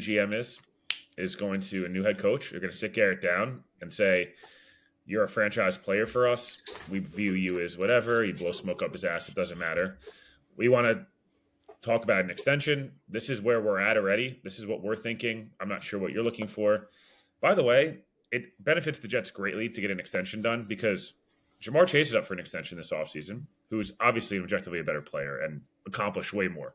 GM is going to a new head coach. They're going to sit Garrett down and say, you're a franchise player for us. We view you as whatever. You blow smoke up his ass. It doesn't matter. We want to talk about an extension. This is where we're at already. This is what we're thinking. I'm not sure what you're looking for. By the way, it benefits the Jets greatly to get an extension done because Jamar Chase is up for an extension this offseason, who's obviously objectively a better player and accomplished way more.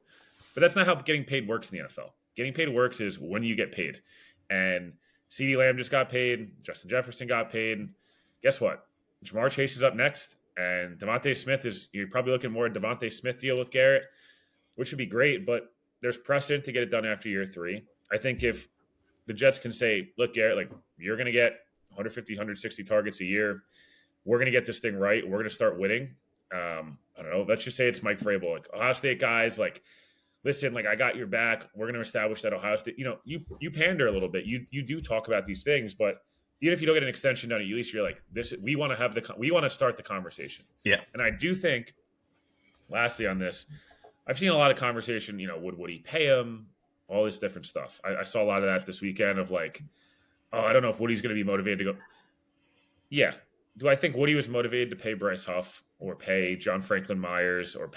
But that's not how getting paid works in the NFL. Getting paid works is when you get paid. And CeeDee Lamb just got paid. Justin Jefferson got paid. Guess what? Jamar Chase is up next. And Devontae Smith you're probably looking more at Devontae Smith deal with Garrett, which would be great. But there's precedent to get it done after year 3. I think if the Jets can say, look, Garrett, like you're going to get 150, 160 targets a year. We're going to get this thing right. We're going to start winning. I don't know. Let's just say it's Mike Vrabel. Like Ohio State guys, like, listen, like I got your back. We're going to establish that Ohio State, you pander a little bit. You do talk about these things, but even if you don't get an extension done, at least you're like this. We want to start the conversation. Yeah. And I do think, lastly on this, I've seen a lot of conversation. Would he pay him? All this different stuff. I saw a lot of that this weekend of like, oh, I don't know if Woody's going to be motivated to go. Yeah. Do I think Woody was motivated to pay Bryce Huff or pay John Franklin Myers or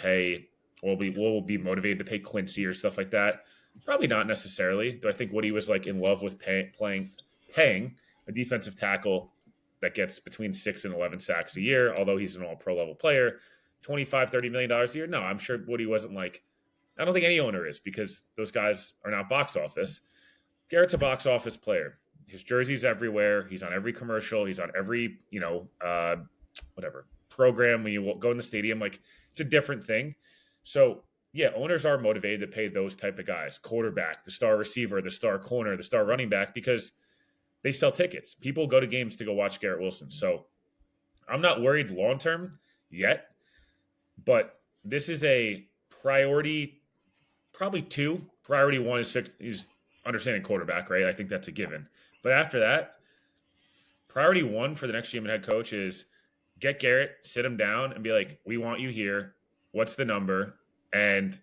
will be motivated to pay Quincy or stuff like that? Probably not necessarily. Do I think Woody was like in love with paying a defensive tackle that gets between 6 and 11 sacks a year, although he's an all-pro level player, $25-30 million a year? No, I'm sure Woody wasn't like, I don't think any owner is because those guys are not box office. Garrett's a box office player. His jersey's everywhere. He's on every commercial. He's on every, whatever program when you go in the stadium. Like, it's a different thing. So, yeah, owners are motivated to pay those type of guys, quarterback, the star receiver, the star corner, the star running back, because they sell tickets. People go to games to go watch Garrett Wilson. So I'm not worried long-term yet, but this is a priority, probably 2. Priority 1 is understanding quarterback, right? I think that's a given. But after that, priority 1 for the next GM and head coach is get Garrett, sit him down, and be like, we want you here. What's the number? And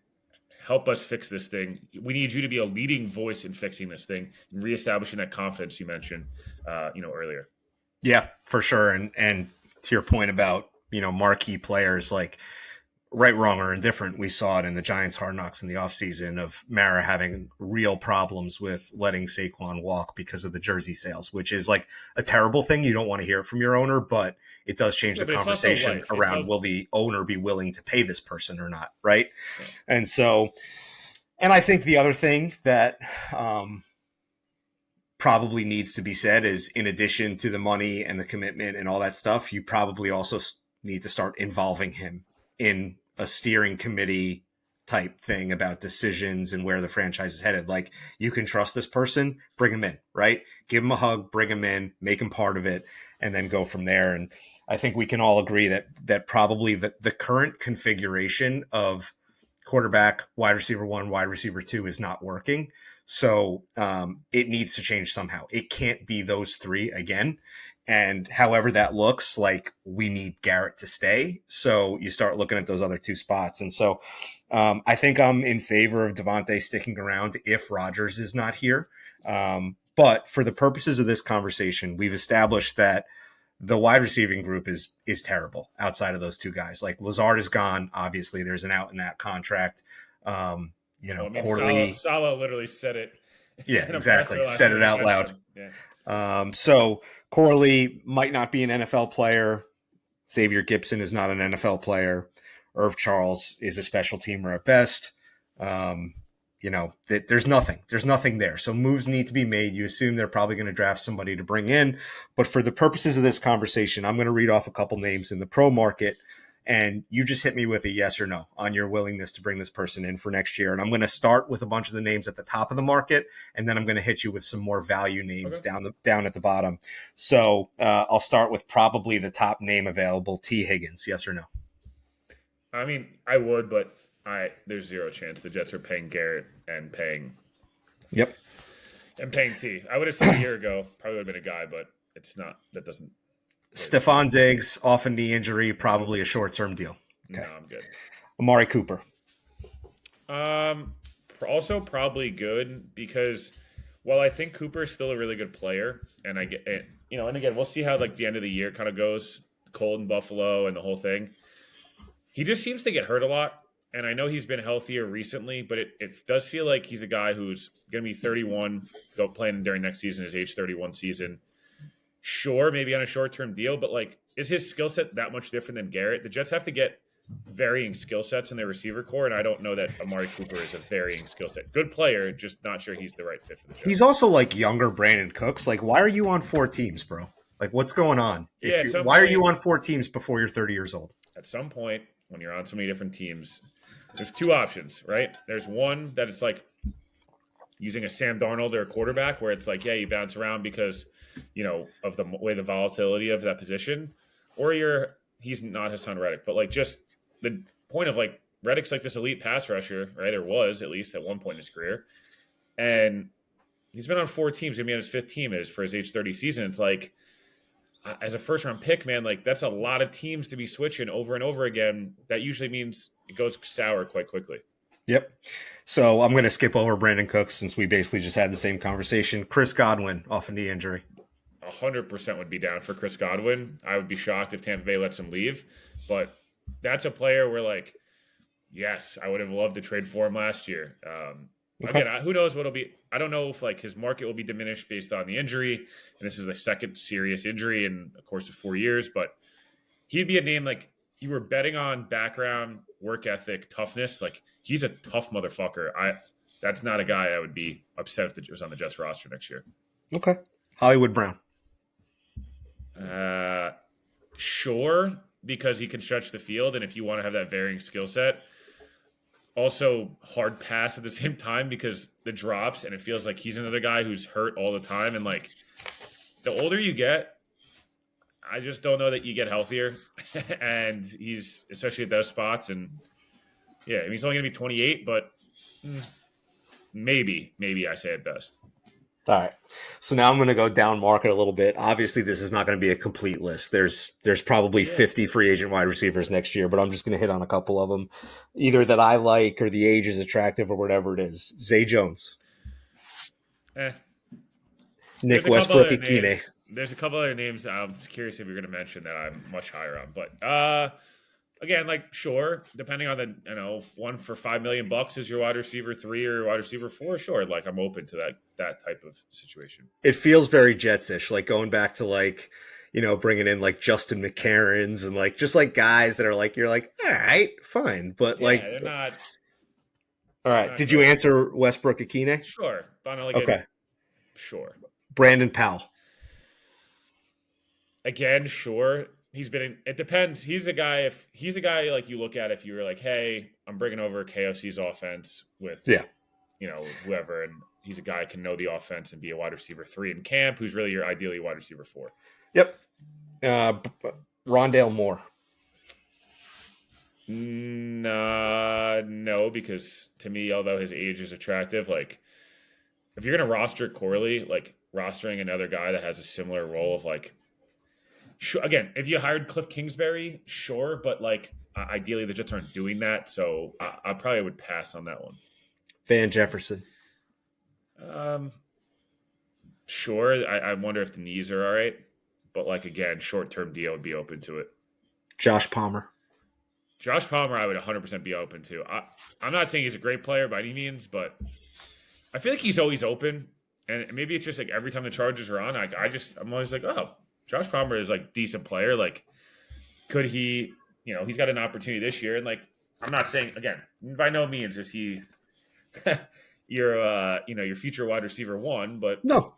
help us fix this thing. We need you to be a leading voice in fixing this thing and reestablishing that confidence you mentioned, earlier. Yeah, for sure. And to your point about, marquee players, like right, wrong, or indifferent, we saw it in the Giants' Hard Knocks in the offseason of Mara having real problems with letting Saquon walk because of the jersey sales, which is like a terrible thing. You don't want to hear it from your owner, but it does change the conversation around will the owner be willing to pay this person or not, right? Yeah. And I think the other thing that probably needs to be said is, in addition to the money and the commitment and all that stuff, you probably also need to start involving him in a steering committee type thing about decisions and where the franchise is headed. Like, you can trust this person, bring him in, right? Give him a hug, bring him in, make him part of it, and then go from there. And I think we can all agree that probably the current configuration of quarterback, wide receiver 1, wide receiver 2 is not working. So it needs to change somehow. It can't be those 3 again. And however that looks, like, we need Garrett to stay. So you start looking at those other 2 spots. And so I think I'm in favor of Devontae sticking around if Rodgers is not here. But for the purposes of this conversation, we've established that the wide receiving group is terrible outside of those 2 guys. Like, Lazard is gone. Obviously, there's an out in that contract. Corley. Saleh literally said it. Yeah, exactly. Said it out loud. Yeah. So Corley might not be an NFL player. Xavier Gipson is not an NFL player. Irv Charles is a special teamer at best. There's nothing there. So moves need to be made. You assume they're probably going to draft somebody to bring in. But for the purposes of this conversation, I'm going to read off a couple names in the pro market, and you just hit me with a yes or no on your willingness to bring this person in for next year. And I'm going to start with a bunch of the names at the top of the market, and then I'm going to hit you with some more value names down at the bottom. So I'll start with probably the top name available, T. Higgins. Yes or no? I mean, I would, but there's zero chance the Jets are paying Garrett and paying. Yep. And paying T. I would have said a year ago, probably would have been a guy, but it's not. That doesn't. Stephon Diggs, off a knee injury, probably a short-term deal. Okay. No, I'm good. Amari Cooper. Also probably good because Well, I think Cooper is still a really good player, and I get it, and again, we'll see how like the end of the year kind of goes, cold in Buffalo and the whole thing. He just seems to get hurt a lot, and I know he's been healthier recently, but it does feel like he's a guy who's going to be 31, go playing during next season, his age 31 season. Sure, maybe on a short-term deal, but like, is his skill set that much different than Garrett? The Jets have to get varying skill sets in their receiver core, and I don't know that Amari Cooper is a varying skill set. Good player, just not sure he's the right fit for the Jets. He's also like younger Brandon Cooks. Like, why are you on 4 teams, bro? Like, what's going on? Why are you on 4 teams before you're 30 years old? At some point, when you're on so many different teams, there's 2 options, right? There's one that it's like using a Sam Darnold or a quarterback where it's like, yeah, you bounce around because, of the way the volatility of that position, or he's not Hassan Reddick, but like just the point of like Reddick's like this elite pass rusher, right? Or was at least at one point in his career. And he's been on 4 teams, gonna be on his 5th team for his age 30 season. It's like, as a first round pick, man, like that's a lot of teams to be switching over and over again. That usually means it goes sour quite quickly. Yep. So I'm going to skip over Brandon Cooks since we basically just had the same conversation. Chris Godwin off a knee injury. 100% would be down for Chris Godwin. I would be shocked if Tampa Bay lets him leave, but that's a player where like, yes, I would have loved to trade for him last year. Okay. Again, who knows what it'll be. I don't know if like his market will be diminished based on the injury, and this is the second serious injury in a course of 4 years, but he'd be a name like you were betting on background, work ethic, toughness. Like he's a tough motherfucker. That's not a guy I would be upset if it was on the Jets roster next year. Okay. Hollywood Brown. Sure, because he can stretch the field, and if you want to have that varying skill set, also hard pass at the same time because the drops, and it feels like he's another guy who's hurt all the time. And like the older you get, I just don't know that you get healthier. And he's especially at those spots. And yeah, I mean, he's only going to be 28, but maybe I say it best. All right. So now I'm going to go down market a little bit. Obviously, this is not going to be a complete list. There's probably 50 free agent wide receivers next year, but I'm just going to hit on a couple of them, either that I like or the age is attractive or whatever it is. Zay Jones. Nick Westbrook-Ikine. There's a couple other names I'm just curious if you're going to mention that I'm much higher on. But again, like, sure, depending on the, one for $5 million is your wide receiver 3 or wide receiver 4, sure. Like, I'm open to that type of situation. It feels very Jets-ish, like going back to like, bringing in like Justin McCarrons and like, just like guys that are like, you're like, all right, fine. But yeah, like, they're not. All right. Did you answer Westbrook-Ikine? Sure. But like okay. Sure. Brandon Powell. Again, sure. It depends. He's a guy like you look at if you were like, hey, I'm bringing over KOC's offense with, whoever. And he's a guy who can know the offense and be a wide receiver 3 in camp, who's really your ideally wide receiver 4. Yep. Rondale Moore. No, because to me, although his age is attractive, like if you're going to roster Corley, like rostering another guy that has a similar role of like, sure, again, if you hired Cliff Kingsbury, sure, but like ideally the Jets aren't doing that, so I probably would pass on that one. Van Jefferson. Sure. I wonder if the knees are all right, but like again, short-term deal would be open to it. Josh Palmer. I would 100% be open to. I'm not saying he's a great player by any means, but I feel like he's always open, and maybe it's just like every time the Chargers are on, I'm always like, oh, Josh Palmer is like decent player. Like, could he, he's got an opportunity this year. And like, I'm not saying again, by no means is he your future wide receiver 1, but no,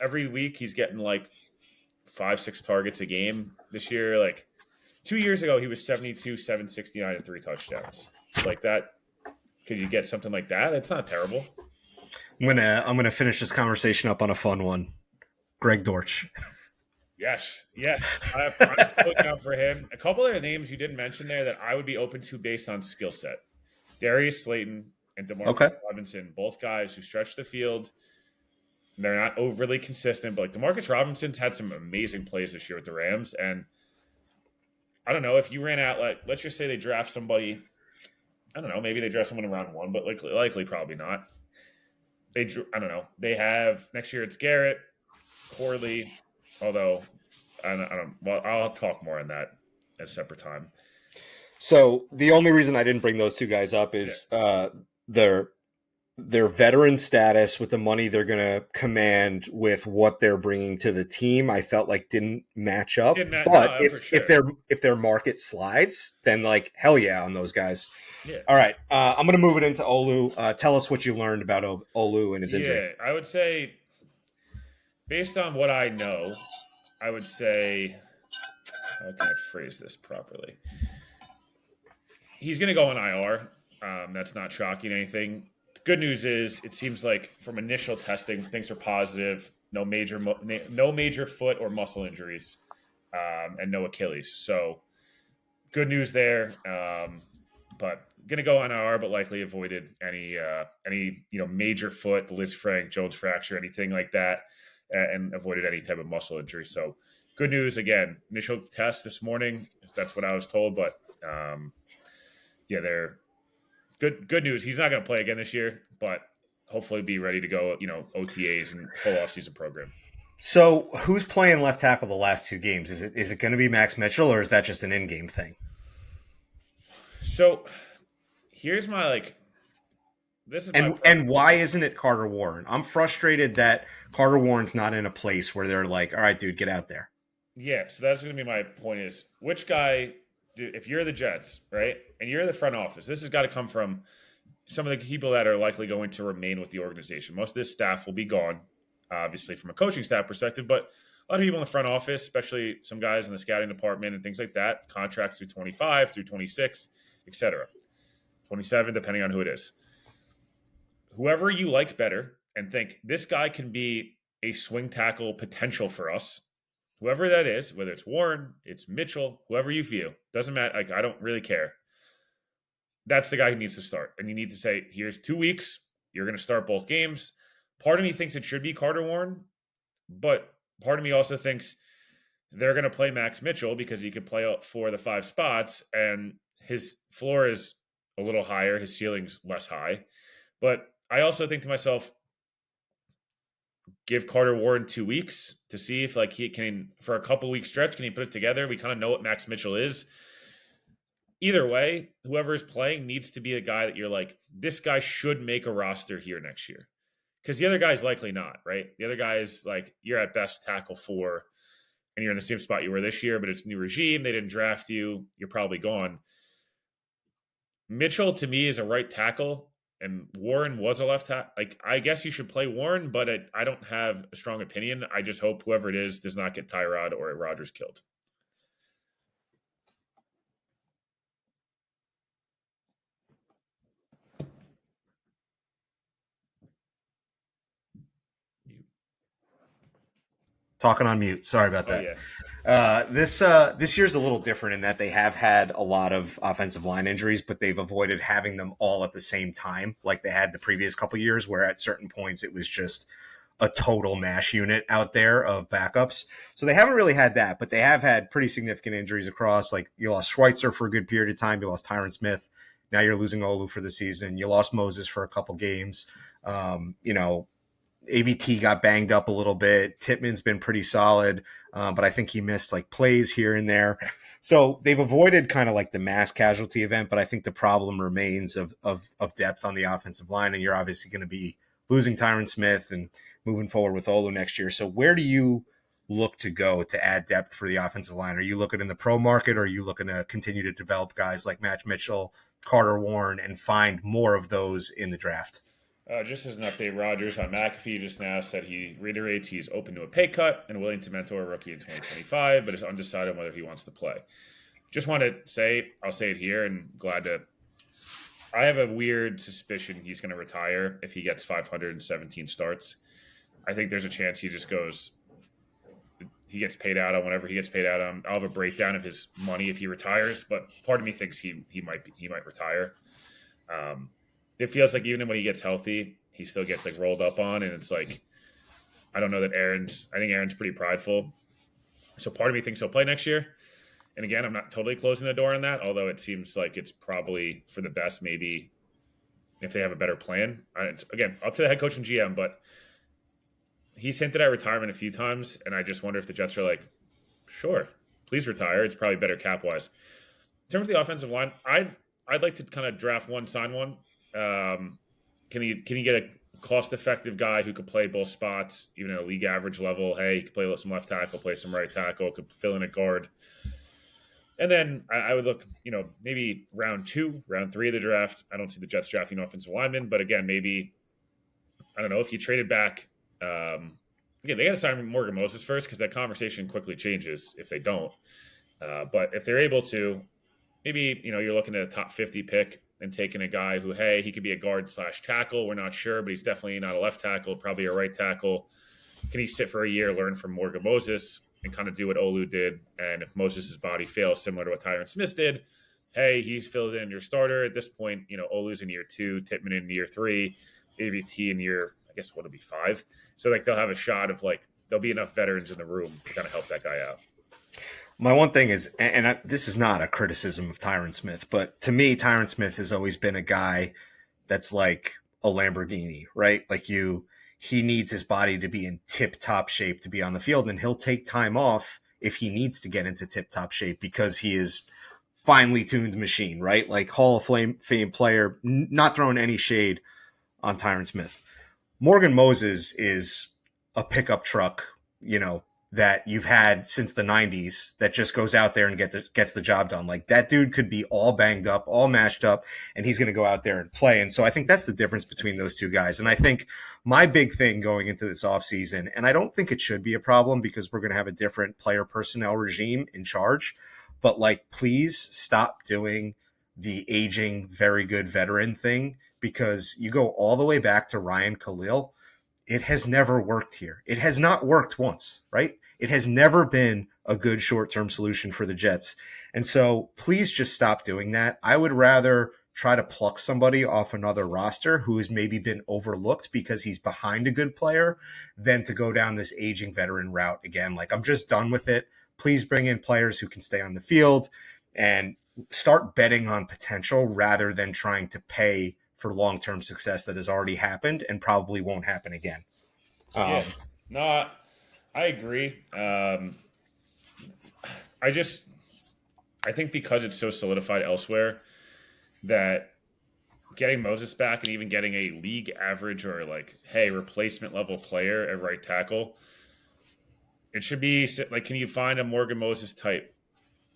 every week he's getting like 5-6 targets a game this year. Like 2 years ago, he was 72, 769 and 3 touchdowns. Like that. Could you get something like that? It's not terrible. I'm gonna finish this conversation up on a fun one. Greg Dortch. Yes. I'm looking out for him. A couple other names you didn't mention there that I would be open to based on skill set. Darius Slayton and DeMarcus Robinson, both guys who stretch the field. They're not overly consistent, but like DeMarcus Robinson's had some amazing plays this year with the Rams. And I don't know if you ran out, like, let's just say they draft somebody. I don't know, maybe they draft someone in round 1, but likely probably not. I don't know. They have next year. It's Garrett, Corley. Although I don't. Well, I'll talk more on that at a separate time. So the only reason I didn't bring those two guys up Yeah. is their veteran status with the money they're going to command with what they're bringing to the team. I felt like didn't match up. In that, But no, for if sure. their market slides, then like hell yeah on those guys. Yeah. All right, I'm going to move it into Olu. Tell us what you learned about Olu and his injury. Yeah, I would say, based on what I know, I would say, how can I phrase this properly? He's going to go on IR. That's not shocking anything. The good news is, it seems like from initial testing, things are positive. No major foot or muscle injuries, and no Achilles. So good news there. But going to go on IR, but likely avoided any major foot, Liz Frank, Jones fracture, anything like that, and avoided any type of muscle injury. So good news again. Initial test this morning. That's what I was told, but yeah, they're good news. He's not going to play again this year, but hopefully be ready to go. OTAs and full offseason program. So who's playing left tackle the last two games? Is it going to be Max Mitchell or is that just an in-game thing? So here's my this is my and why isn't it Carter Warren? I'm frustrated that Carter Warren's not in a place where they're like, all right, dude, get out there. Yeah, so that's going to be my point is which guy, if you're the Jets, right, and you're the front office, this has got to come from some of the people that are likely going to remain with the organization. Most of this staff will be gone, obviously, from a coaching staff perspective, but a lot of people in the front office, especially some guys in the scouting department and things like that, contracts through 25, through 26, etc. 27, depending on who it is. Whoever you like better and think this guy can be a swing tackle potential for us, whoever that is, whether it's Warren, it's Mitchell, whoever you feel, doesn't matter. I don't really care. That's the guy who needs to start. And you need to say, here's 2 weeks. You're going to start both games. Part of me thinks it should be Carter Warren, but part of me also thinks they're going to play Max Mitchell because he can play up for the 5 spots, and his floor is a little higher. His ceiling's less high. But I also think to myself, give Carter Warren 2 weeks to see if he can, for a couple week stretch, can he put it together? We kind of know what Max Mitchell is. Either way, whoever is playing needs to be a guy that you're like, this guy should make a roster here next year. Because the other guy's likely not, right? The other guy is you're at best tackle 4, and you're in the same spot you were this year, but it's a new regime. They didn't draft you. You're probably gone. Mitchell, to me, is a right tackle, and Warren was a left tackle. I guess you should play Warren, but I don't have a strong opinion. I just hope whoever it is does not get Tyrod or Rodgers killed. Talking on mute. Sorry about Oh, that. yeah. This year's a little different in that they have had a lot of offensive line injuries, but they've avoided having them all at the same time, like they had the previous couple years, where at certain points it was just a total mash unit out there of backups. So they haven't really had that, but they have had pretty significant injuries across. Like you lost Schweitzer for a good period of time, you lost Tyron Smith. Now you're losing Olu for the season. You lost Moses for a couple games. AVT got banged up a little bit. Titman's been pretty solid, but I think he missed plays here and there. So they've avoided kind of the mass casualty event, but I think the problem remains of depth on the offensive line, and you're obviously going to be losing Tyron Smith and moving forward with Olu next year. So where do you look to go to add depth for the offensive line? Are you looking in the pro market, or are you looking to continue to develop guys like Max Mitchell, Carter Warren, and find more of those in the draft? Just as an update, Rodgers on McAfee just now said he reiterates he's open to a pay cut and willing to mentor a rookie in 2025, but is undecided on whether he wants to play. Just want to say, I'll say it here, and glad to. I have a weird suspicion he's going to retire if he gets 517 starts. I think there's a chance he just goes. He gets paid out on whatever he gets paid out on. I'll have a breakdown of his money if he retires, but part of me thinks he might retire. It feels like even when he gets healthy, he still gets rolled up on, and it's I don't know that I think Aaron's pretty prideful. So part of me thinks he'll play next year. And again, I'm not totally closing the door on that, although it seems like it's probably for the best, maybe if they have a better plan. It's, again, up to the head coach and GM, but he's hinted at retirement a few times, and I just wonder if the Jets are like, sure, please retire. It's probably better cap wise. In terms of the offensive line, I'd like to kind of draft one, sign one. Can you get a cost effective guy who could play both spots, even at a league average level? Hey, he could play some left tackle, play some right tackle, could fill in a guard. And then I would look, maybe round 2, round 3 of the draft. I don't see the Jets drafting offensive linemen, but again, maybe, I don't know, if you traded back, again, they got to sign Morgan Moses first because that conversation quickly changes if they don't. But if they're able to, maybe, you're looking at a top 50 pick and taking a guy who, hey, he could be a guard / tackle. We're not sure, but he's definitely not a left tackle, probably a right tackle. Can he sit for a year, learn from Morgan Moses, and kind of do what Olu did? And if Moses' body fails, similar to what Tyron Smith did, hey, he's filled in your starter. At this point, Olu's in year 2, Tippmann in year 3, AVT in year, I guess, what'll be 5. So, they'll have a shot of, there'll be enough veterans in the room to kind of help that guy out. My one thing is, and this is not a criticism of Tyron Smith, but to me, Tyron Smith has always been a guy that's like a Lamborghini, right? He needs his body to be in tip-top shape to be on the field, and he'll take time off if he needs to get into tip-top shape because he is finely tuned machine, right? Like Hall of Fame player, not throwing any shade on Tyron Smith. Morgan Moses is a pickup truck, that you've had since the 90s that just goes out there and gets the job done. Like that dude could be all banged up, all mashed up, and he's going to go out there and play. And so I think that's the difference between those two guys. And I think my big thing going into this offseason, and I don't think it should be a problem because we're going to have a different player personnel regime in charge, but please stop doing the aging, very good veteran thing because you go all the way back to Ryan Khalil. It has never worked here. It has not worked once, right? It has never been a good short-term solution for the Jets. And so please just stop doing that. I would rather try to pluck somebody off another roster who has maybe been overlooked because he's behind a good player than to go down this aging veteran route again. I'm just done with it. Please bring in players who can stay on the field and start betting on potential rather than trying to pay for long-term success that has already happened and probably won't happen again. I agree. I think because it's so solidified elsewhere that getting Moses back and even getting a league average or replacement level player at right tackle, it should be can you find a Morgan Moses type,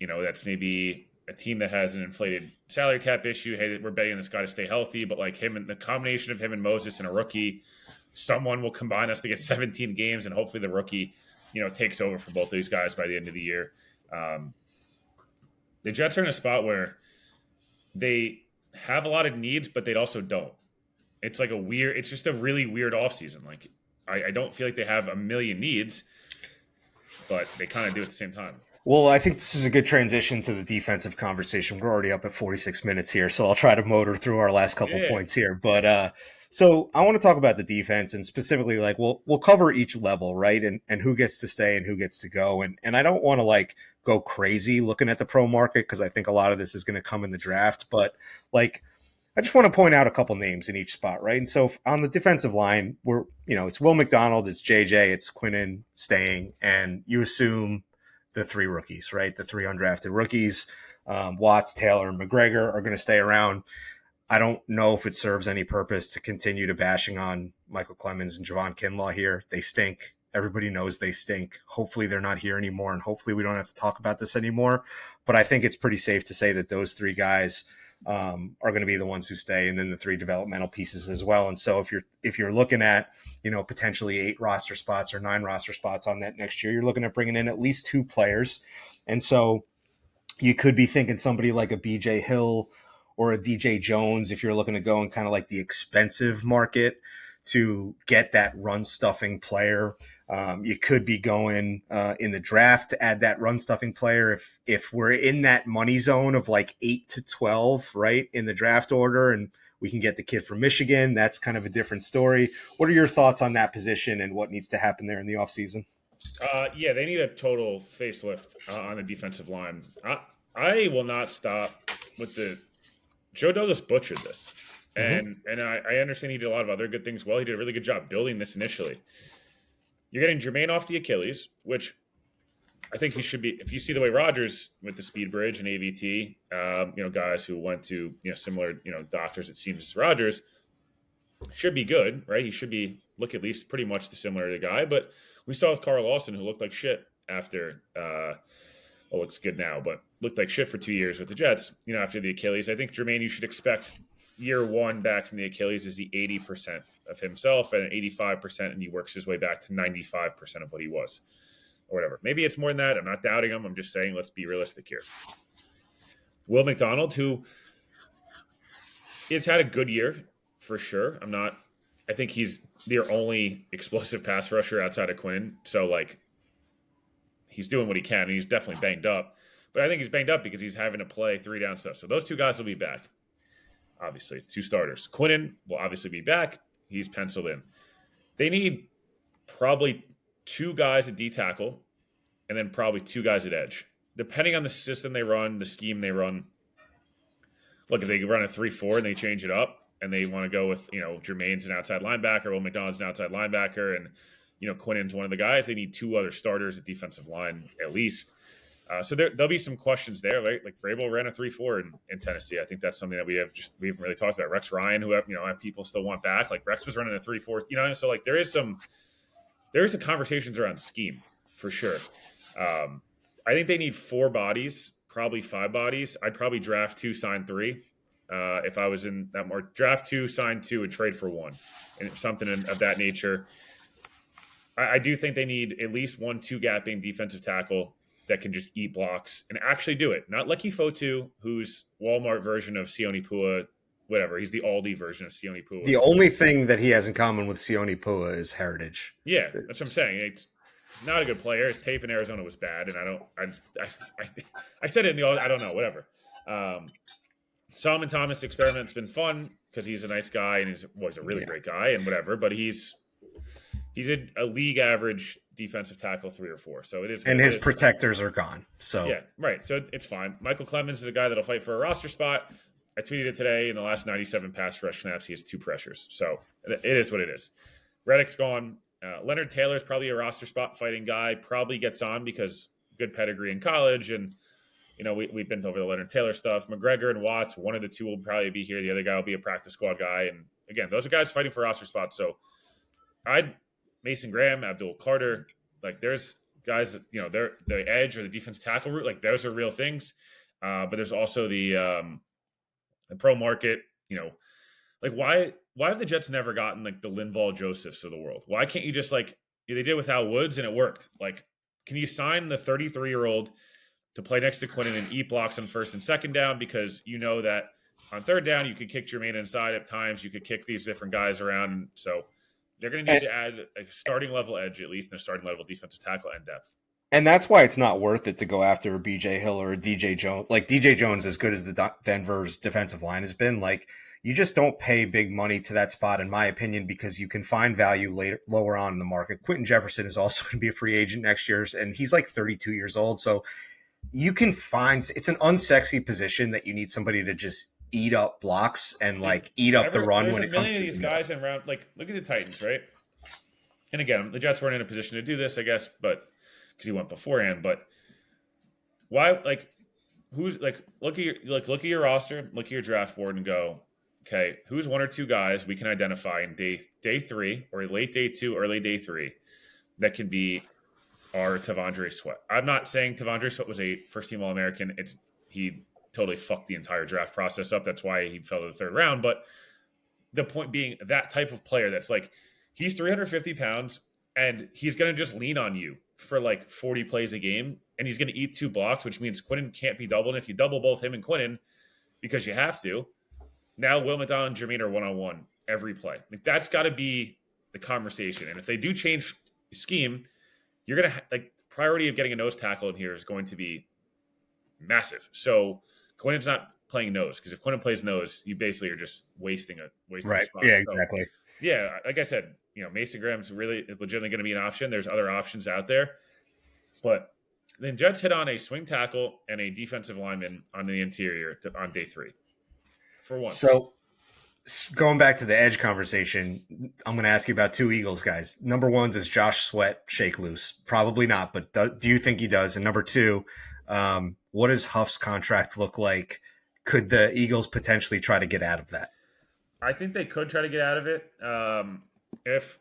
that's maybe a team that has an inflated salary cap issue. Hey, we're betting on this guy to stay healthy, but him and the combination of him and Moses and a rookie, someone will combine us to get 17 games, and hopefully the rookie, takes over for both these guys by the end of the year. The Jets are in a spot where they have a lot of needs, but they also don't. It's it's just a really weird offseason. I don't feel like they have a million needs, but they kind of do at the same time. Well, I think this is a good transition to the defensive conversation. We're already up at 46 minutes here, so I'll try to motor through our last couple points here. But so I want to talk about the defense and specifically we'll cover each level, right? And who gets to stay and who gets to go. And I don't want to go crazy looking at the pro market because I think a lot of this is going to come in the draft. But I just want to point out a couple names in each spot, right? And so on the defensive line, it's Will McDonald, it's JJ, it's Quinnen staying, and you assume the 3 rookies, right? The 3 undrafted rookies, Watts, Taylor, and McGregor are going to stay around. I don't know if it serves any purpose to continue to bashing on Michael Clemens and Javon Kinlaw here. They stink. Everybody knows they stink. Hopefully they're not here anymore, and hopefully we don't have to talk about this anymore. But I think it's pretty safe to say that those 3 guys are going to be the ones who stay, and then the 3 developmental pieces as well. And so if you're looking at potentially 8 roster spots or 9 roster spots on that next year, you're looking at bringing in at least 2 players. And so you could be thinking somebody like a BJ Hill or a DJ Jones if you're looking to go in kind of the expensive market to get that run stuffing player. You could be going in the draft to add that run stuffing player if we're in that money zone of 8 to 12, right, in the draft order, and we can get the kid from Michigan. That's kind of a different story. What are your thoughts on that position and what needs to happen there in the offseason? They need a total facelift on the defensive line. I will not stop with Joe Douglas butchered this. And I understand he did a lot of other good things well. He did a really good job building this initially. You're getting Jermaine off the Achilles, which I think he should be. If you see the way Rodgers with the speed bridge and AVT, guys who went to similar doctors, it seems as Rodgers should be good, right? He should look at least pretty much the similar guy. But we saw with Carl Lawson, who looked like shit after. Looks good now, but looked like shit for 2 years with the Jets. After the Achilles, I think Jermaine, you should expect year one back from the Achilles is the 80% of himself and 85%, and he works his way back to 95% of what he was, or whatever. Maybe it's more than that. I'm not doubting him. I'm just saying let's be realistic here. Will McDonald, who has had a good year for sure. I think he's their only explosive pass rusher outside of Quinn. So he's doing what he can, and he's definitely banged up. But I think he's banged up because he's having to play 3-down stuff. So those two guys will be back. Obviously, 2 starters. Quinnen will obviously be back. He's penciled in. They need probably 2 guys at D tackle and then probably 2 guys at edge. Depending on the system they run, the scheme they run. Look, if they run a 3-4 and they change it up and they want to go with, Jermaine's an outside linebacker, Will McDonald's an outside linebacker, and, Quinnen's one of the guys, they need 2 other starters at defensive line at least. So there'll be some questions there, right? Like Vrabel ran a 3-4 in Tennessee. I think that's something that we haven't really talked about. Rex Ryan, who have people still want back. Like Rex was running a 3-4, so there is some conversations around scheme for sure. I think they need 4 bodies, probably 5 bodies. I'd probably draft 2, sign 3. If I was in that more draft 2, sign 2, and trade for 1, and something of that nature. I do think they need at least 1 2-gapping defensive tackle that can just eat blocks and actually do it. Not Lucky Fotu, who's Walmart version of Sione Pua, whatever. He's the Aldi version of Sione Pua. The only thing that he has in common with Sione Pua is heritage. Yeah, that's what I'm saying. It's not a good player. His tape in Arizona was bad, and I said it in the I don't know, whatever. Solomon Thomas experiment's been fun because he's a nice guy and he's a really great guy and whatever, but he's a league average defensive tackle 3 or 4. So it is. And his protectors are gone. So yeah, right. So it's fine. Michael Clemens is a guy that'll fight for a roster spot. I tweeted it today. In the last 97 pass rush snaps, he has 2 pressures. So it is what it is. Reddick's gone. Leonard Taylor's probably a roster spot fighting guy. Probably gets on because good pedigree in college. And, we've been over the Leonard Taylor stuff. McGregor and Watts, one of the 2 will probably be here. The other guy will be a practice squad guy. And again, those are guys fighting for roster spots. So Mason Graham, Abdul Carter, there's guys that, they're the edge or the defense tackle route. Those are real things. But there's also the pro market, why have the Jets never gotten the Linval Josephs of the world? Why can't you just they did with Al Woods and it worked? Can you sign the 33-year-old to play next to Quinnen and eat blocks on 1st and 2nd down? Because that on 3rd down, you could kick Jermaine inside at times. You could kick these different guys around. And so they're going to need to add a starting level edge, at least, and a starting level defensive tackle and depth. And that's why it's not worth it to go after a BJ Hill or a DJ Jones. DJ Jones, as good as the Denver's defensive line has been, you just don't pay big money to that spot, in my opinion, because you can find value lower on in the market. Quentin Jefferson is also going to be a free agent next year, and he's 32 years old. So you can find – it's an unsexy position that you need somebody to just eat up blocks and eat up the run when it comes to these guys in round. Look at the Titans, right? And again, the Jets weren't in a position to do this, I guess, but because he went beforehand. But why? Who's look at your roster, look at your draft board, and go, okay, who's 1 or 2 guys we can identify in day 3 or late day 2, early day 3 that can be our Tavondre Sweat. I'm not saying Tavondre Sweat was a first-team All-American. He totally fucked the entire draft process up. That's why he fell to the 3rd round. But the point being, that type of player that's he's 350 pounds and he's going to just lean on you for 40 plays a game, and he's going to eat 2 blocks, which means Quinnen can't be doubled. And if you double both him and Quinnen, because you have to, now Will McDonald and Jermaine are one-on-one every play. That's got to be the conversation. And if they do change scheme, you're going to priority of getting a nose tackle in here is going to be massive. So Quinnen's not playing nose, because if Quinnen plays nose, you basically are just wasting right. spot. Yeah, exactly. So, yeah, like I said, Mason Graham's legitimately going to be an option. There's other options out there, but then Jets hit on a swing tackle and a defensive lineman on the interior on day 3 for one. So Going back to the edge conversation, I'm going to ask you about two Eagles guys. Number one, does Josh Sweat shake loose? Probably not, but do you think he does? And number two, what does Huff's contract look like? Could the Eagles potentially try to get out of that? I think they could try to get out of it if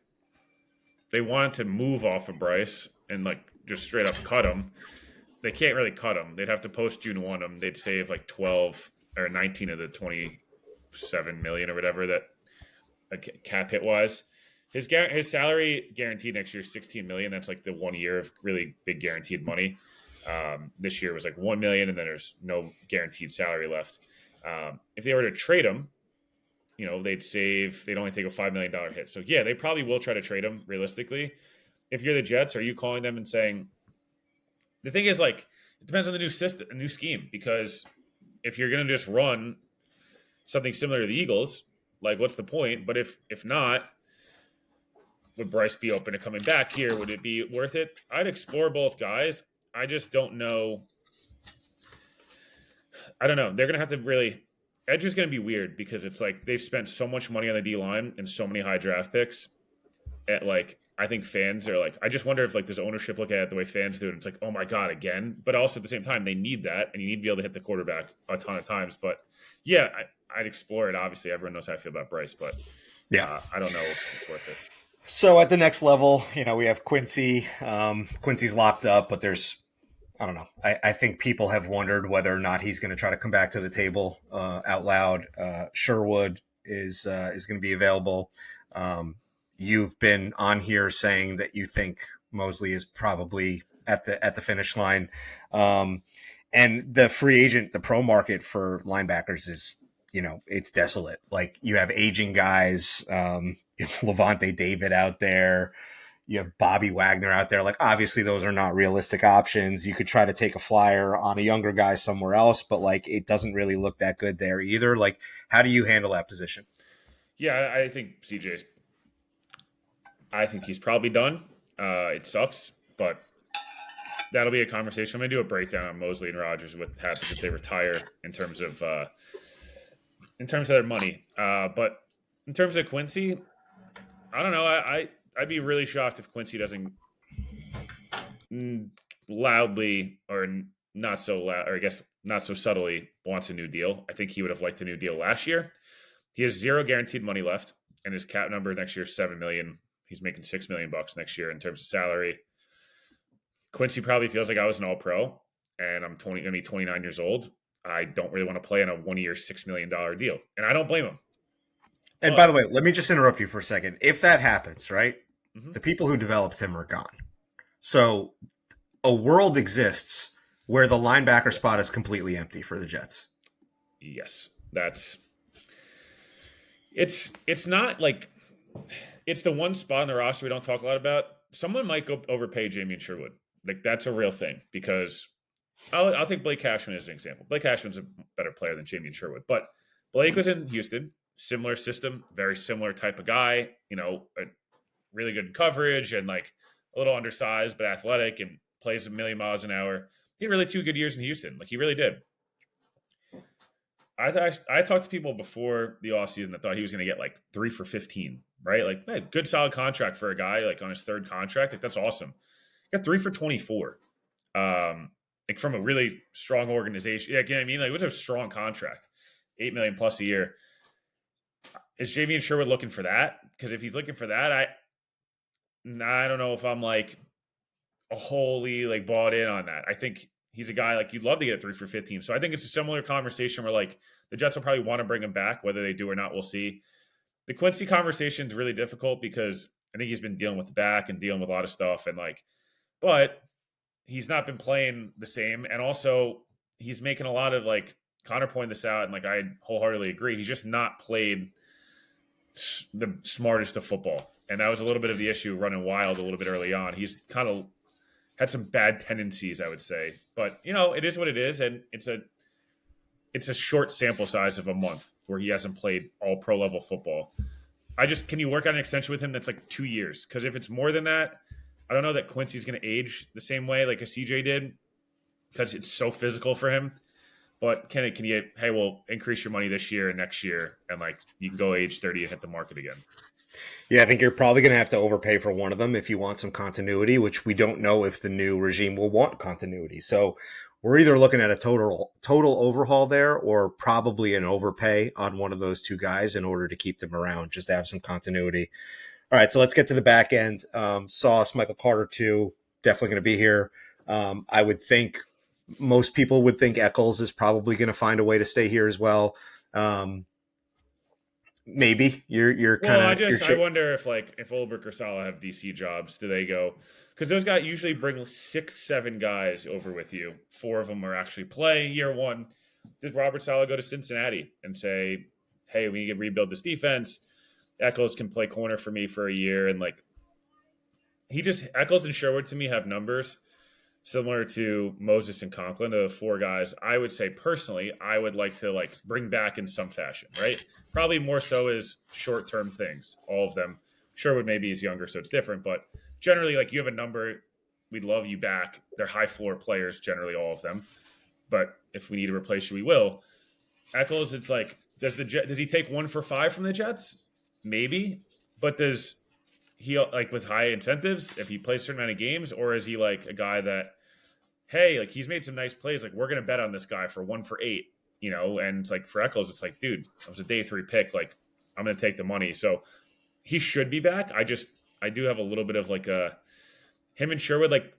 they wanted to move off of Bryce and like just straight up cut him. They can't really cut him. They'd have to post June 1 him. They'd save like 12 or 19 of the 27 million or whatever that cap hit wise. His salary guaranteed next year is 16 million. That's like the 1 year of really big guaranteed money. This year was like 1 million, and then there's no guaranteed salary left. If they were to trade him, they'd only take a $5 million hit. So yeah, they probably will try to trade him realistically. If you're the Jets, are you calling them and saying, the thing is, like, it depends on the new system, new scheme, because if you're going to just run something similar to the Eagles, like, what's the point? But if not, would Bryce be open to coming back here? Would it be worth it? I'd explore both guys. I just don't know. I don't know. They're going to have to really – edge is going to be weird because it's like they've spent so much money on the D-line and so many high draft picks. I think fans are like – I just wonder if, like, does ownership look at it the way fans do it? It's like, oh, my God, again. But also at the same time, they need that, and you need to be able to hit the quarterback a ton of times. But, yeah, I'd explore it. Obviously, everyone knows how I feel about Bryce, but yeah, I don't know if it's worth it. So at the next level, we have Quincy. Quincy's locked up, but I don't know. I think people have wondered whether or not he's going to try to come back to the table out loud. Sherwood is going to be available. You've been on here saying that you think Mosley is probably at the finish line. And the free agent, the pro market for linebackers is, it's desolate. Like, you have aging guys, Levante David out there. You have Bobby Wagner out there. Like, obviously those are not realistic options. You could try to take a flyer on a younger guy somewhere else, but like, it doesn't really look that good there either. Like, how do you handle that position? Yeah, I think I think he's probably done. It sucks, but that'll be a conversation. I'm going to do a breakdown on Mosley and Rodgers, what happens if they retire in terms of their money. But in terms of Quincy, I don't know. I'd be really shocked if Quincy doesn't loudly or not so loud, or I guess not so subtly, wants a new deal. I think he would have liked a new deal last year. He has zero guaranteed money left, and his cap number next year is $7 million. He's making $6 million next year in terms of salary. Quincy probably feels like I was an all-pro, and I'm 29 years old. I don't really want to play on a 1 year, $6 million deal, and I don't blame him. And by the way, let me just interrupt you for a second. If that happens, right, Mm-hmm. the people who developed him are gone. So a world exists where the linebacker spot is completely empty for the Jets. Yes, it's not like it's the one spot on the roster we don't talk a lot about. Someone might go overpay Jamie and Sherwood. Like, that's a real thing, because I'll take Blake Cashman as an example. Blake Cashman's a better player than Jamie and Sherwood, but Blake was in Houston, similar system, very similar type of guy, really good coverage and like a little undersized but athletic and plays a million miles an hour. He had really 2 good years in Houston. Like, he really did. I talked to people before the offseason that thought he was going to get like 3 for 15, right? Like, man, good solid contract for a guy like on his third contract. Like, that's awesome. Got 3 for 24. Like, from a really strong organization. Yeah, you know what I mean? Like, it was a strong contract. $8 million plus a year. Is Jamie and Sherwood looking for that? Because if he's looking for that, I don't know if I'm like wholly like bought in on that. I think he's a guy like you'd love to get 3 for 15. So I think it's a similar conversation where like the Jets will probably want to bring him back. Whether they do or not, we'll see. The Quincy conversation is really difficult because I think he's been dealing with the back and dealing with a lot of stuff, and like, but he's not been playing the same. And also he's making a lot of like, Connor pointed this out, and like I wholeheartedly agree. He's just not played the smartest of football. And that was a little bit of the issue running wild a little bit early on. He's kind of had some bad tendencies, I would say. But, it is what it is. And it's a short sample size of a month where he hasn't played all pro level football. Can you work on an extension with him that's like 2 years? Because if it's more than that, I don't know that Quincy's going to age the same way like a CJ did, because it's so physical for him. But can you, hey, we'll increase your money this year and next year, and like you can go age 30 and hit the market again. Yeah, I think you're probably going to have to overpay for one of them if you want some continuity, which we don't know if the new regime will want continuity. So we're either looking at a total overhaul there, or probably an overpay on one of those two guys in order to keep them around, just to have some continuity. All right, so let's get to the back end. Sauce, Michael Carter, too, definitely going to be here. I would think most people would think Eccles is probably going to find a way to stay here as well. Maybe you're Well, kind of I wonder if Ulbrich or Salah have DC jobs, do they go? Because those guys usually bring 6-7 guys over with you. 4 of them are actually playing year one. Does Robert Salah go to Cincinnati and say, "Hey, we need to rebuild this defense. Eccles can play corner for me for a year," and like Eccles and Sherwood to me have numbers similar to Moses and Conklin, of 4 guys. I would say personally, I would like to like bring back in some fashion, right? Probably more so as short-term things, all of them. Sherwood maybe is younger, so it's different, but generally, like you have a number, we'd love you back. They're high floor players, generally all of them. But if we need to replace you, we will. Eccles, it's like, does he take 1 for 5 from the Jets? Maybe, but does he like with high incentives if he plays a certain amount of games, or is he like a guy that, hey, like he's made some nice plays, like we're gonna bet on this guy for 1 for 8, and it's like for Eccles, it's like, dude, it was a day 3 pick, like I'm gonna take the money. So he should be back. I do have a little bit of like him and Sherwood, like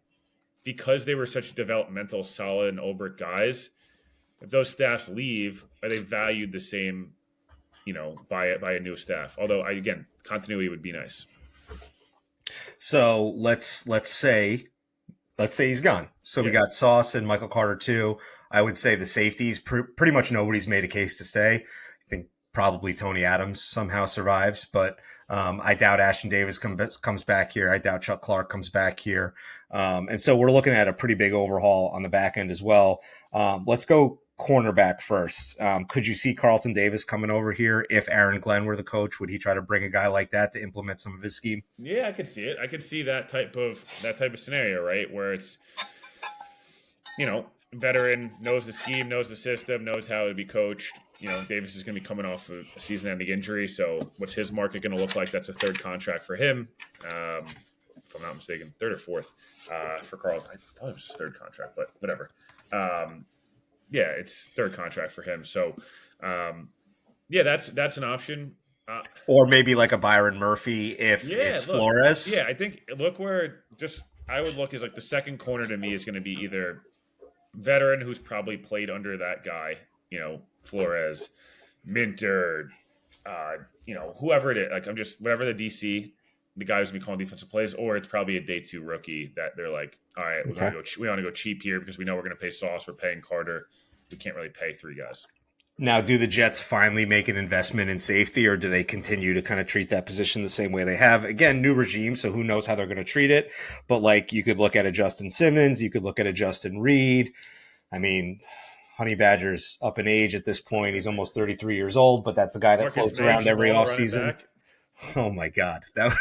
because they were such developmental, solid and Ulbrich guys, if those staffs leave, are they valued the same, by a new staff? Although again, continuity would be nice. So let's say he's gone. So we got Sauce and Michael Carter too. I would say the safeties, pretty much nobody's made a case to stay. I think probably Tony Adams somehow survives, but I doubt Ashton Davis comes back here. I doubt Chuck Clark comes back here. And so we're looking at a pretty big overhaul on the back end as well. Let's go cornerback first. Could you see Carlton Davis coming over here if Aaron Glenn were the coach? Would he try to bring a guy like that to implement some of his scheme? Yeah, I could see it. I could see that type of scenario, right? Where it's, veteran, knows the scheme, knows the system, knows how to be coached. Davis is going to be coming off of a season-ending injury, so what's his market going to look like? That's a 3rd contract for him, if I'm not mistaken, 3rd or 4th for Carlton. I thought it was his 3rd contract, but whatever. Yeah, it's 3rd contract for him. So, that's an option. Or maybe like a Byron Murphy if it's Flores. Yeah, I think I would look as like the second corner to me is going to be either veteran who's probably played under that guy, Flores, Minter, whoever it is. Like whatever the DC, the guy who's going to be calling defensive plays, or it's probably a day 2 rookie that they're like, all right, we want to go cheap here because we know we're going to pay Sauce, we're paying Carter. We can't really pay 3 guys. Now, do the Jets finally make an investment in safety, or do they continue to kind of treat that position the same way they have? Again, new regime, so who knows how they're going to treat it. But like you could look at a Justin Simmons, you could look at a Justin Reed. I mean, Honey Badger's up in age at this point. He's almost 33 years old, but that's a guy that floats around every offseason. Oh, my God. That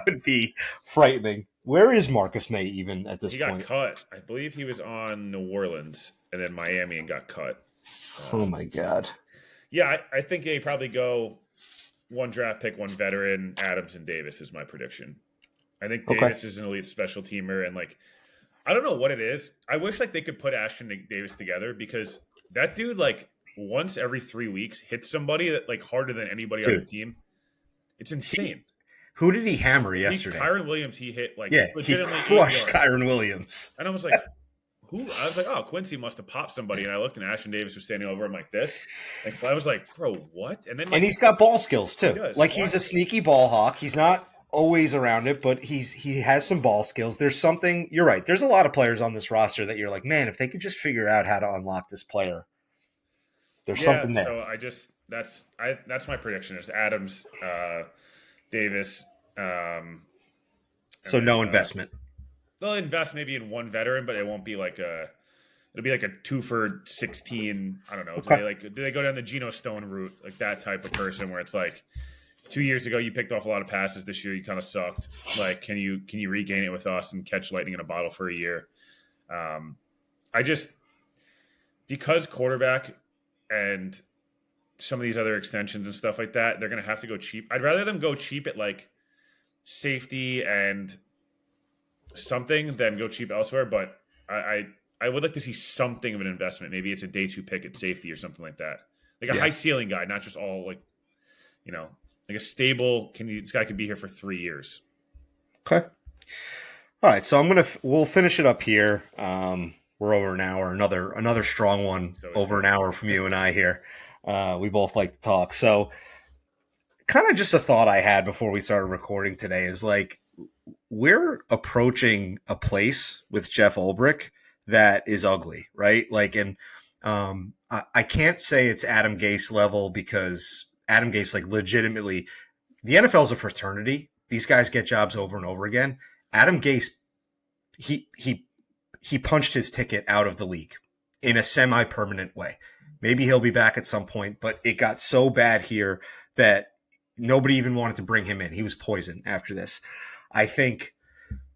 would be frightening. Where is Marcus May even at this point? He got cut. I believe he was on New Orleans and then Miami and got cut. Oh, my God. Yeah, I think they probably go 1 draft pick, 1 veteran, Adams and Davis is my prediction. I think Davis is an elite special teamer, and like I don't know what it is. I wish like they could put Ashton Davis together because that dude like once every 3 weeks hits somebody that like harder than anybody on the team. It's insane. Who did he hammer yesterday? Kyron Williams. He hit like he crushed Kyron Williams. And I was like, who? I was like, oh, Quincy must have popped somebody. And I looked, and Ashton Davis was standing over him like this. Like I was like, bro, what? And then and he's got ball skills too. Like he's a sneaky ball hawk. He's not always around it, but he has some ball skills. There's something. You're right. There's a lot of players on this roster that you're like, man, if they could just figure out how to unlock this player, there's something there. So that's my prediction is Adams, Davis. So no investment. They'll invest maybe in 1 veteran, but it won't be like it'll be like a 2 for 16. I don't know. Okay. Do they go down the Geno Stone route, like that type of person where it's like 2 years ago you picked off a lot of passes, this year you kind of sucked. Like can you regain it with us and catch lightning in a bottle for a year? because quarterback and some of these other extensions and stuff like that, they're going to have to go cheap. I'd rather them go cheap at like safety and something than go cheap elsewhere. But I would like to see something of an investment. Maybe it's a day 2 pick at safety or something like that. Like a Yeah. high ceiling guy, not just all like, you know, like a stable, this guy could be here for 3 years. Okay. All right. So we'll finish it up here. We're over an hour. Another strong one, So over an hour from you and I here. We both like to talk. So kind of just a thought I had before we started recording today is like, we're approaching a place with Jeff Ulbrich that is ugly, right? Like, and I can't say it's Adam Gase level, because Adam Gase, like, legitimately, the NFL is a fraternity. These guys get jobs over and over again. Adam Gase, he punched his ticket out of the league in a semi-permanent way. Maybe he'll be back at some point, but it got so bad here that nobody even wanted to bring him in. He was poison after this. I think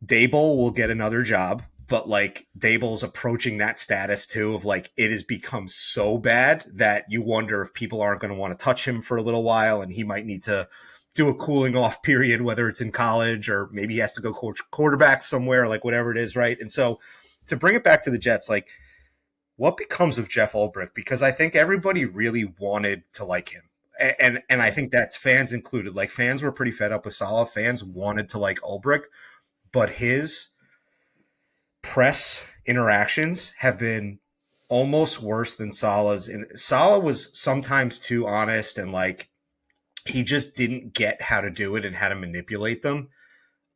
Dable will get another job, but like Dable's approaching that status too, of like, it has become so bad that you wonder if people aren't going to want to touch him for a little while, and he might need to do a cooling off period, whether it's in college or maybe he has to go coach quarterback somewhere, like whatever it is, right? And so to bring it back to the Jets, like, what becomes of Jeff Ulbrich? Because I think everybody really wanted to like him. And I think that's fans included. Like, fans were pretty fed up with Saleh. Fans wanted to like Ulbrich, but his press interactions have been almost worse than Saleh's. And Saleh was sometimes too honest, and like, he just didn't get how to do it and how to manipulate them.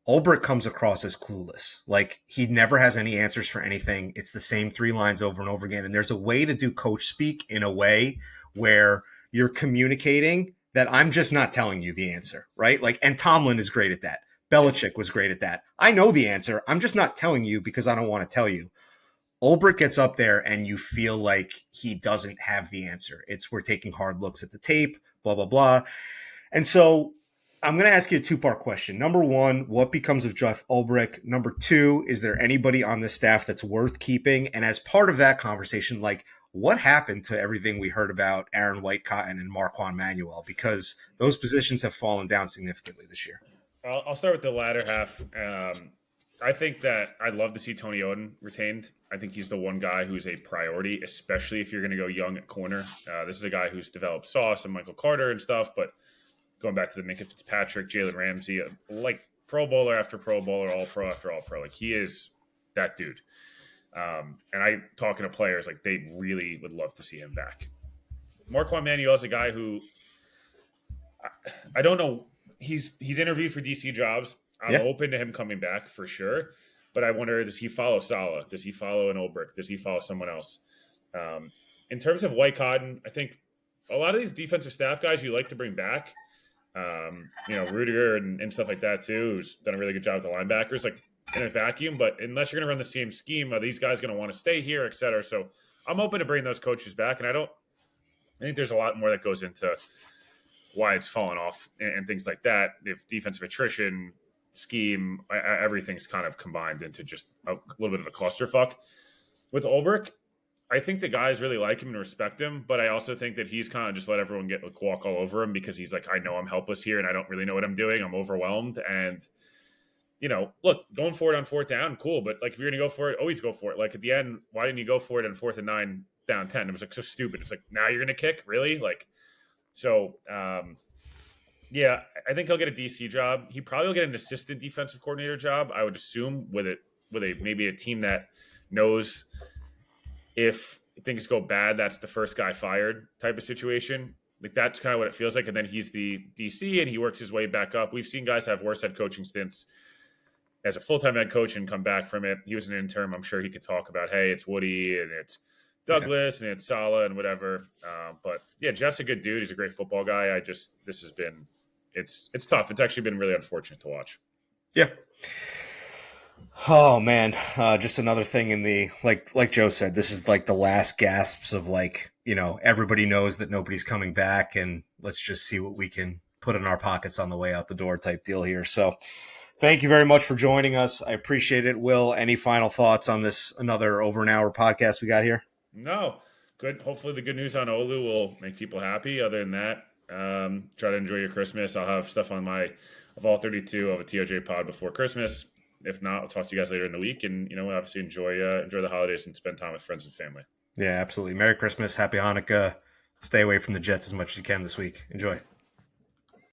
Ulbrich comes across as clueless. Like, he never has any answers for anything. It's the same 3 lines over and over again. And there's a way to do coach speak in a way where you're communicating that I'm just not telling you the answer, right? Like, and Tomlin is great at that. Belichick was great at that. I know the answer. I'm just not telling you because I don't want to tell you. Ulbrich gets up there and you feel like he doesn't have the answer. We're taking hard looks at the tape, blah, blah, blah. And so I'm going to ask you a 2-part question. Number 1, what becomes of Jeff Ulbrich? Number 2, is there anybody on the staff that's worth keeping? And as part of that conversation, like, what happened to everything we heard about Aaron Whitecotton and Marquand Manuel? Because those positions have fallen down significantly this year. I'll start with the latter half. I think that I'd love to see Tony Oden retained. I think he's the one guy who's a priority, especially if you're going to go young at corner. This is a guy who's developed Sauce and Michael Carter and stuff, but going back to the Minka Fitzpatrick, Jalen Ramsey, like Pro Bowler after Pro Bowler, All Pro after All Pro. Like, he is that dude. And I talking to players, like, they really would love to see him back. Marquand Manuel is a guy who I don't know. He's interviewed for DC jobs. I'm open to him coming back for sure. But I wonder, does he follow Saleh? Does he follow an Ulbrich? Does he follow someone else? In terms of Whitecotton, I think a lot of these defensive staff guys you like to bring back, Rudiger and stuff like that too, who's done a really good job with the linebackers, like, in a vacuum. But unless you're going to run the same scheme, are these guys going to want to stay here, et cetera? So I'm open to bringing those coaches back. And I think there's a lot more that goes into why it's fallen off and things like that. If defensive attrition, scheme, everything's kind of combined into just a little bit of a clusterfuck. With Ulbrich, I think the guys really like him and respect him, but I also think that he's kind of just let everyone walk all over him, because he's like, I know I'm helpless here and I don't really know what I'm doing. I'm overwhelmed. And, look, going for it on 4th down, cool. But like, if you're going to go for it, always go for it. Like, at the end, why didn't you go for it on 4th and 9 down 10? It was like so stupid. It's like, now you're going to kick? Really? Like, so, yeah, I think he'll get a DC job. He probably will get an assistant defensive coordinator job, I would assume, with maybe a team that knows if things go bad, that's the first guy fired type of situation. Like, that's kind of what it feels like. And then he's the DC and he works his way back up. We've seen guys have worse head coaching stints as a full-time head coach and come back from it. He was an intern. I'm sure he could talk about, hey, it's Woody and it's Douglas and it's Saleh and whatever. But yeah, Jeff's a good dude. He's a great football guy. It's tough. It's actually been really unfortunate to watch. Yeah. Oh man. Just another thing in the, like Joe said, this is like the last gasps of, like, everybody knows that nobody's coming back, and let's just see what we can put in our pockets on the way out the door type deal here. So thank you very much for joining us. I appreciate it. Will, any final thoughts on this, another over an hour podcast we got here? No, Good. Hopefully, the good news on Olu will make people happy. Other than that, try to enjoy your Christmas. I'll have stuff on my of all 32 of a TOJ pod before Christmas. If not, I'll talk to you guys later in the week. And obviously enjoy the holidays and spend time with friends and family. Yeah, absolutely. Merry Christmas, Happy Hanukkah. Stay away from the Jets as much as you can this week. Enjoy.